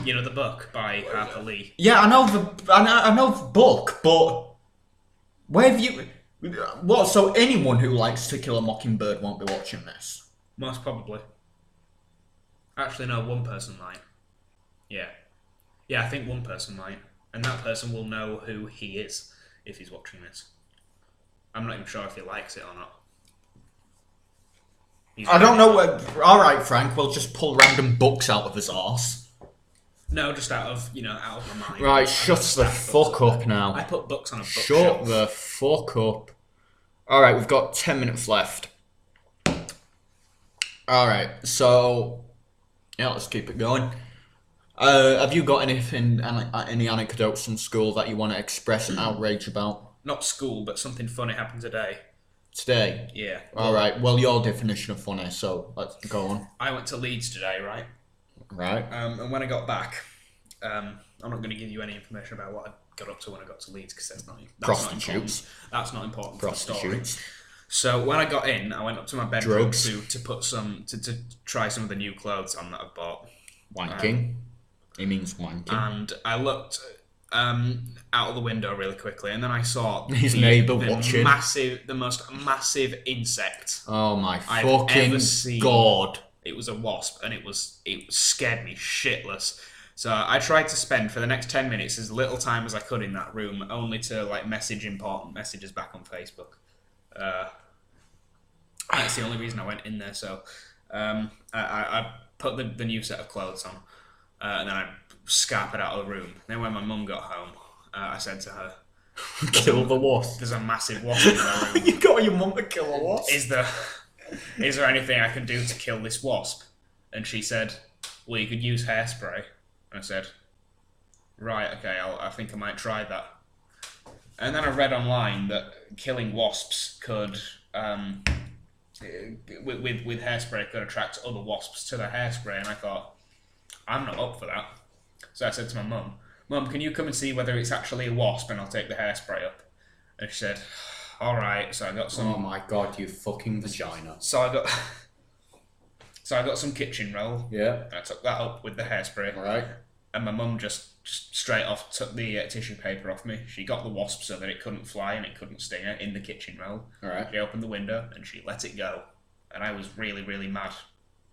you know the book by Harper Lee. Yeah, I know the book, but where have you? What? So anyone who likes To Kill a Mockingbird won't be watching this? Most probably. Actually, no. One person might. Yeah, I think one person might, and that person will know who he is if he's watching this. I'm not even sure if he likes it or not. I don't know. Alright, Frank, we'll just pull random books out of his arse. No, just out of my mind. Right, shut the fuck up now. I put books on a bookshelf. Shut the fuck up. Alright, we've got 10 minutes left. Alright, so yeah, let's keep it going. Have you got any anecdotes from school that you want to express an outrage about? Not school, but something funny happened today. Today? Yeah. Alright, well, your definition of funny, so let's go on. I went to Leeds today, right? Right. And when I got back, I'm not going to give you any information about what I got up to when I got to Leeds, because that's not Prostitutes. That's not important for the story. Prostitutes. So when I got in, I went up to my bedroom Drugs. to put to try some of the new clothes on that I've bought. Wanking. It means wanking. And I looked out of the window really quickly, and then I saw his neighbour watching. The most massive insect. Oh my I've fucking ever seen. God. It was a wasp, and it scared me shitless. So I tried to spend for the next 10 minutes as little time as I could in that room, only to message important messages back on Facebook. That's the only reason I went in there. So I put the new set of clothes on, and then I scarpered out of the room. Then when my mum got home, I said to her, Kill the wasp. "There's a massive wasp in my room. You got your mum to kill a wasp? Is there anything I can do to kill this wasp?" And she said, "Well, you could use hairspray." And I said, "Right, okay, I think I might try that." And then I read online that killing wasps could, with hairspray, could attract other wasps to the hairspray. And I thought, I'm not up for that. So I said to my mum, "Mum, can you come and see whether it's actually a wasp, and I'll take the hairspray up?" And she said, All right, so I got some. Oh my god, you fucking vagina. So I got some kitchen roll. Yeah. I took that up with the hairspray. Right. And my mum just straight off took the tissue paper off me. She got the wasp so that it couldn't fly and it couldn't sting her in the kitchen roll. Right. She opened the window and she let it go. And I was really, really mad.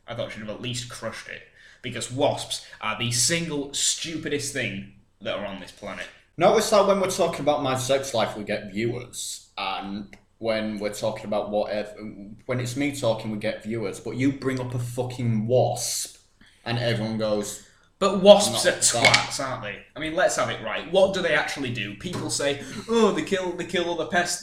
I thought she'd have at least crushed it. Because wasps are the single stupidest thing that are on this planet. Notice that when we're talking about my sex life, we get viewers. And when we're talking about whatever... When it's me talking, we get viewers. But you bring up a fucking wasp and everyone goes... But wasps are Not twats, aren't they? I mean, let's have it right. What do they actually do? People say, oh, they kill all the pests,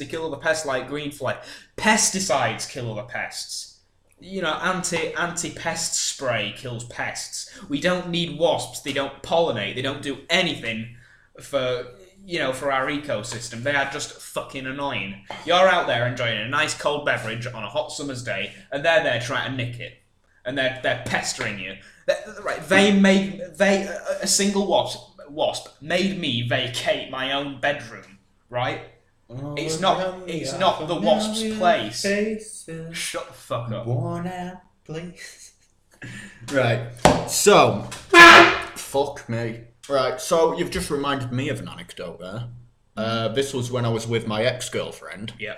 like greenfly. Pesticides kill all the pests. You know, anti-pest spray kills pests. We don't need wasps. They don't pollinate. They don't do anything for our ecosystem. They are just fucking annoying. You're out there enjoying a nice cold beverage on a hot summer's day, and they're there trying to nick it. And they're pestering you. A single wasp made me vacate my own bedroom, right? It's not the wasp's place. Shut the fuck up. Worn out place. Right. So, fuck me. Right. So you've just reminded me of an anecdote there. This was when I was with my ex-girlfriend. Yeah.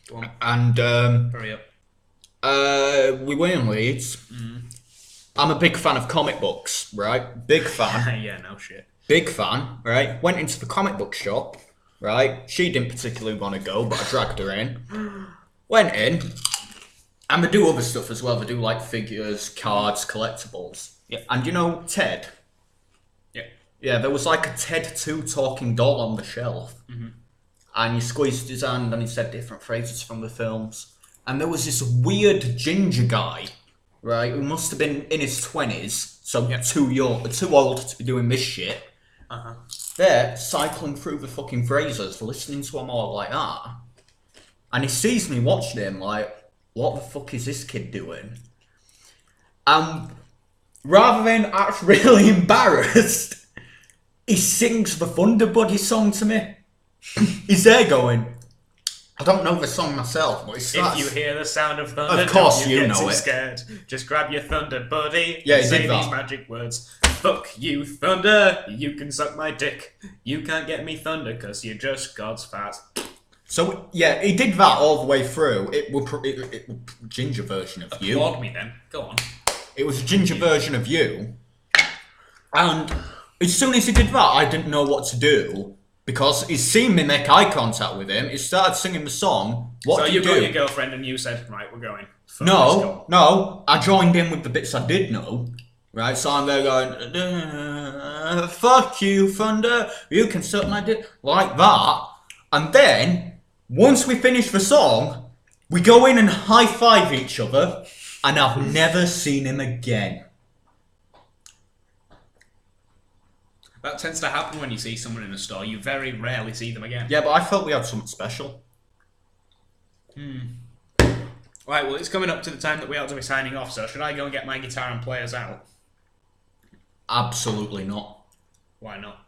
Go on. And Hurry up. we were in Leeds. Mm. I'm a big fan of comic books, right? Big fan. Yeah, no shit. Big fan, right? Went into the comic book shop, right? She didn't particularly want to go, but I dragged her in. Went in, and they do other stuff as well. They do like figures, cards, collectibles. Yeah. And you know Ted? Yeah. Yeah, there was like a Ted 2 talking doll on the shelf. Mm-hmm. And he squeezed his hand and he said different phrases from the films. And there was this weird ginger guy, right, who must have been in his 20s, so too old to be doing this shit. Uh-huh. They're cycling through the fucking phrases, listening to them all like that. And he sees me watching him like, what the fuck is this kid doing? Rather than act really embarrassed, he sings the Thunder Buddy song to me. He's there going, I don't know the song myself, but it's If you hear the sound of thunder, of course don't you get know too it. Scared. Just grab your thunder buddy Yeah, and he say did that. these magic words. Fuck you, thunder. You can suck my dick. You can't get me thunder because you're just God's fat. So, yeah, he did that all the way through. It was a ginger version of you. Applaud me then. Go on. It was a ginger version of you. And as soon as he did that, I didn't know what to do. Because he's seen me make eye contact with him. He started singing the song. What do you do? got your girlfriend and you said, right, we're going. Fuck, let's No, go. no. I joined in with the bits I did know. Right, so I'm there going, fuck you, Thunder. You can suck my dick. Like that. And then, once we finish the song, we go in and high-five each other. And I've never seen him again. That tends to happen when you see someone in a store. You very rarely see them again. Yeah, but I felt we had something special. Right, well, it's coming up to the time that we ought to be signing off, so should I go and get my guitar and play us out? Absolutely not. Why not?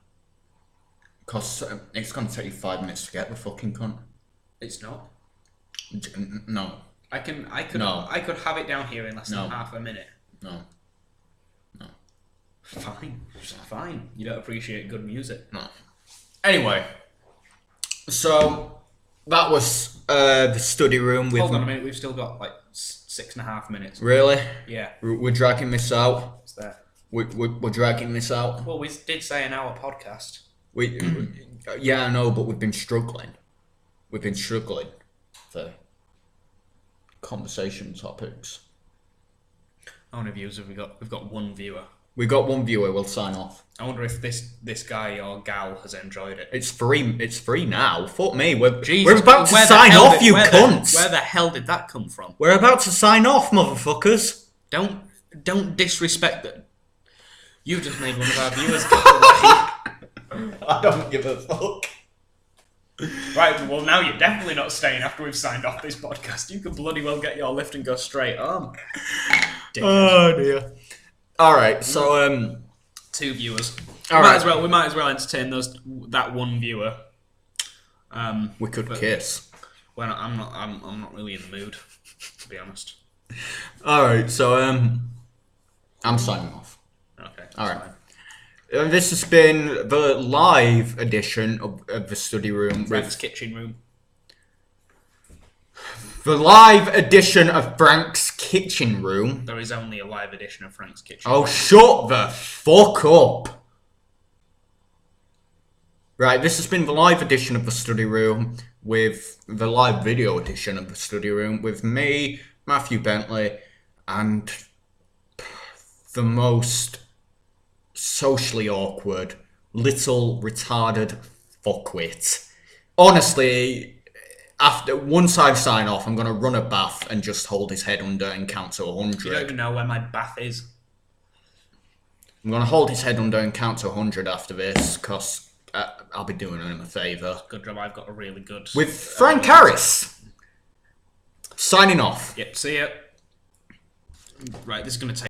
Because it's going to take you 5 minutes to get the fucking cunt. It's not. No. I could have it down here in less No. than half a minute. No. Fine. You don't appreciate good music. No. Anyway. So, that was the study room with... Hold on a minute, we've still got like 6.5 minutes. Really? Yeah, We're dragging this out. it's there. We're dragging this out. Well, we did say an hour podcast. Yeah, I know, but we've been struggling. We've been struggling for conversation topics. How many views have we got? We've got one viewer. We got one viewer. We'll sign off. I wonder if this guy or gal has enjoyed it. It's free. It's free now. Fuck me. We're Jesus, about to where the sign hell off, did- you where the- cunts. Where the hell did that come from? We're about to sign off, motherfuckers. Don't disrespect that. You just made one of our viewers go away. I don't give a fuck. Right, well now you're definitely not staying after we've signed off this podcast. You could bloody well get your lift and go straight home. Oh dear. All right. So 2 viewers. All We right. might as well entertain that one viewer. we could kiss. Well, I'm not really in the mood, to be honest. All right, so I'm signing off. Okay. All right. Fine. This has been the live edition of the study room. Frank's kitchen room. The live edition of Frank's kitchen room. There is only a live edition of Frank's kitchen. Oh, shut the fuck up. Right, this has been the live edition of the study room with the live video edition of the study room with me, Matthew Bentley, and the most socially awkward, little retarded fuckwit. Honestly, once I sign off, I'm going to run a bath and just hold his head under and count to 100. You don't even know where my bath is. I'm going to hold his head under and count to 100 after this, because I'll be doing him a favour. Good job, I've got a really good... With Frank Harris. Signing off. Yep, see ya. Right, this is going to take...